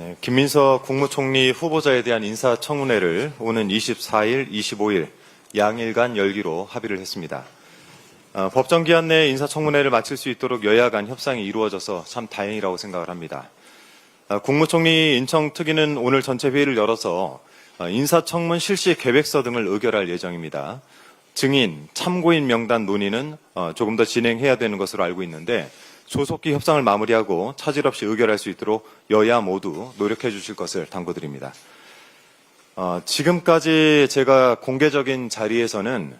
네, 김민석 국무총리 후보자에 대한 인사청문회를 오는 24일, 25일 양일간 열기로 합의를 했습니다. 법정 기한 내에 인사청문회를 마칠 수 있도록 여야 간 협상이 이루어져서 참 다행이라고 생각을 합니다. 국무총리 인청특위는 오늘 전체 회의를 열어서 인사청문 실시 계획서 등을 의결할 예정입니다. 증인, 참고인 명단 논의는 조금 더 진행해야 되는 것으로 알고 있는데 조속히 협상을 마무리하고 차질 없이 의결할 수 있도록 여야 모두 노력해 주실 것을 당부드립니다. 지금까지 제가 공개적인 자리에서는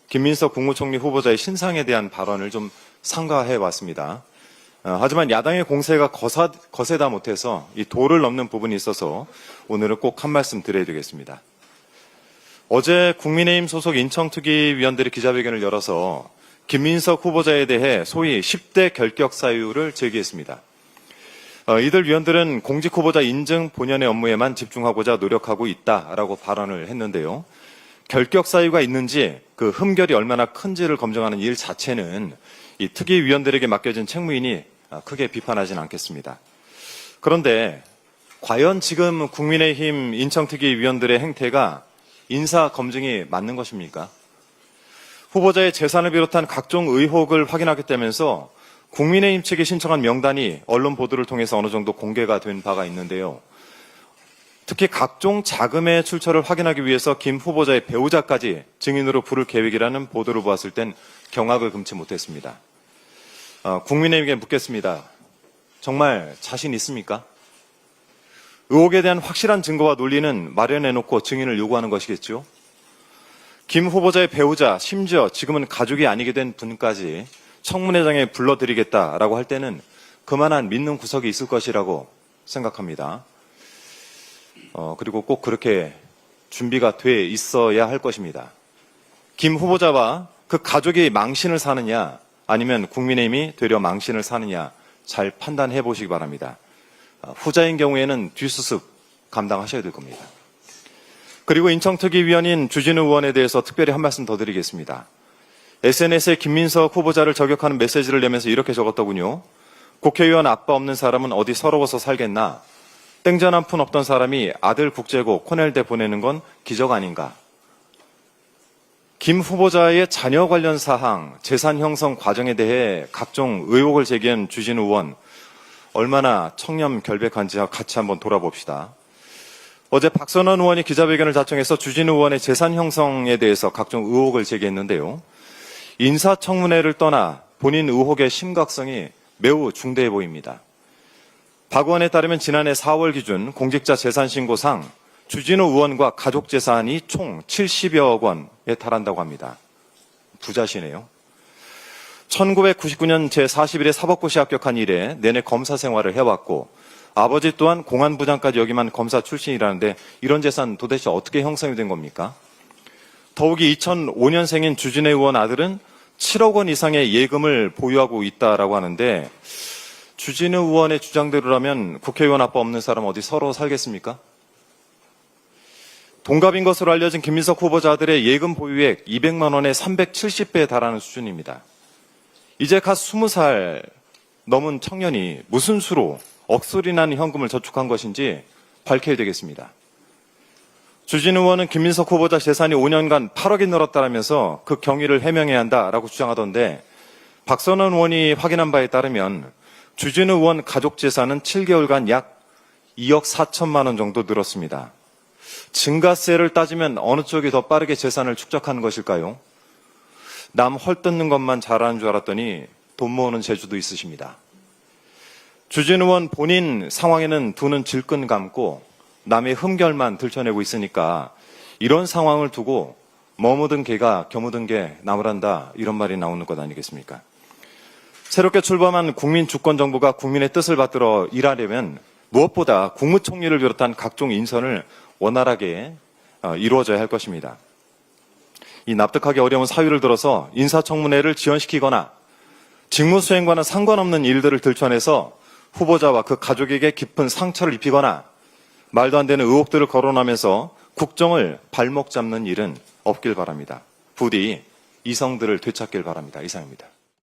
김민석 국무총리 후보자의 신상에 대한 발언을 좀 삼가해 왔습니다. 하지만 야당의 공세가 거세다 못해서 이 도를 넘는 부분이 있어서 오늘은 꼭 한 말씀 드려야 되겠습니다. 어제 국민의힘 소속 인청특위 위원들이 기자회견을 열어서 김민석 후보자에 대해 소위 10대 결격 사유를 제기했습니다. 이들 위원들은 공직 후보자 인증 본연의 업무에만 집중하고자 노력하고 있다라고 발언을 했는데요. 결격 사유가 있는지 그 흠결이 얼마나 큰지를 검증하는 일 자체는 이 특위 위원들에게 맡겨진 책무이니 크게 비판하진 않겠습니다. 그런데 과연 지금 국민의힘 인청특위 위원들의 행태가 인사 검증이 맞는 것입니까? 후보자의 재산을 비롯한 각종 의혹을 확인하겠다면서 국민의힘 측이 신청한 명단이 언론 보도를 통해서 어느 정도 공개가 된 바가 있는데요. 특히 각종 자금의 출처를 확인하기 위해서 김 후보자의 배우자까지 증인으로 부를 계획이라는 보도를 보았을 땐 경악을 금치 못했습니다. 국민의힘에게 묻겠습니다. 정말 자신 있습니까? 의혹에 대한 확실한 증거와 논리는 마련해놓고 증인을 요구하는 것이겠죠. 김 후보자의 배우자, 심지어 지금은 가족이 아니게 된 분까지 청문회장에 불러드리겠다라고 할 때는 그만한 믿는 구석이 있을 것이라고 생각합니다. 그리고 꼭 그렇게 준비가 돼 있어야 할 것입니다. 김 후보자와 그 가족이 망신을 사느냐 아니면 국민의힘이 되려 망신을 사느냐 잘 판단해 보시기 바랍니다. 후자인 경우에는 뒷수습 감당하셔야 될 겁니다. 그리고 인청특위 위원인 주진우 의원에 대해서 특별히 한 말씀 더 드리겠습니다. SNS에 김민석 후보자를 저격하는 메시지를 내면서 이렇게 적었더군요. 국회의원 아빠 없는 사람은 어디 서러워서 살겠나. 땡전 한 푼 없던 사람이 아들 국제고 코넬대 보내는 건 기적 아닌가. 김 후보자의 자녀 관련 사항, 재산 형성 과정에 대해 각종 의혹을 제기한 주진우 의원 얼마나 청렴결백한지 같이 한번 돌아봅시다. 어제 박선원 의원이 기자회견을 자청해서 주진우 의원의 재산 형성에 대해서 각종 의혹을 제기했는데요. 인사청문회를 떠나 본인 의혹의 심각성이 매우 중대해 보입니다. 박 의원에 따르면 지난해 4월 기준 공직자 재산신고상 주진우 의원과 가족 재산이 총 70여억 원에 달한다고 합니다. 부자시네요. 1999년 제41회 사법고시 합격한 이래 내내 검사 생활을 해왔고 아버지 또한 공안부장까지 여기만 검사 출신이라는데 이런 재산 도대체 어떻게 형성이 된 겁니까? 더욱이 2005년생인 주진우 의원 아들은 7억 원 이상의 예금을 보유하고 있다라고 하는데 주진우 의원의 주장대로라면 국회의원 아빠 없는 사람 어디 서로 살겠습니까? 동갑인 것으로 알려진 김민석 후보자 아들의 예금 보유액 200만 원에 370배에 달하는 수준입니다. 이제 갓 20살 넘은 청년이 무슨 수로 억소리 나는 현금을 저축한 것인지 밝혀야 되겠습니다. 주진우 의원은 김민석 후보자 재산이 5년간 8억이 늘었다라면서 그 경위를 해명해야 한다라고 주장하던데 박선원 의원이 확인한 바에 따르면 주진우 의원 가족 재산은 7개월간 약 2억 4천만 원 정도 늘었습니다. 증가세를 따지면 어느 쪽이 더 빠르게 재산을 축적하는 것일까요? 남 헐뜯는 것만 잘하는 줄 알았더니 돈 모으는 재주도 있으십니다. 주진우 의원 본인 상황에는 두 눈 질끈 감고 남의 흠결만 들춰내고 있으니까 이런 상황을 두고 머무든 개가 겨무든 게 나무란다 이런 말이 나오는 것 아니겠습니까? 새롭게 출범한 국민주권정부가 국민의 뜻을 받들어 일하려면 무엇보다 국무총리를 비롯한 각종 인선을 원활하게 이루어져야 할 것입니다. 이 납득하기 어려운 사유를 들어서 인사청문회를 지연시키거나 직무수행과는 상관없는 일들을 들춰내서 후보자와 그 가족에게 깊은 상처를 입히거나 말도 안 되는 의혹들을 거론하면서 국정을 발목 잡는 일은 없길 바랍니다. 부디 이성들을 되찾길 바랍니다. 이상입니다.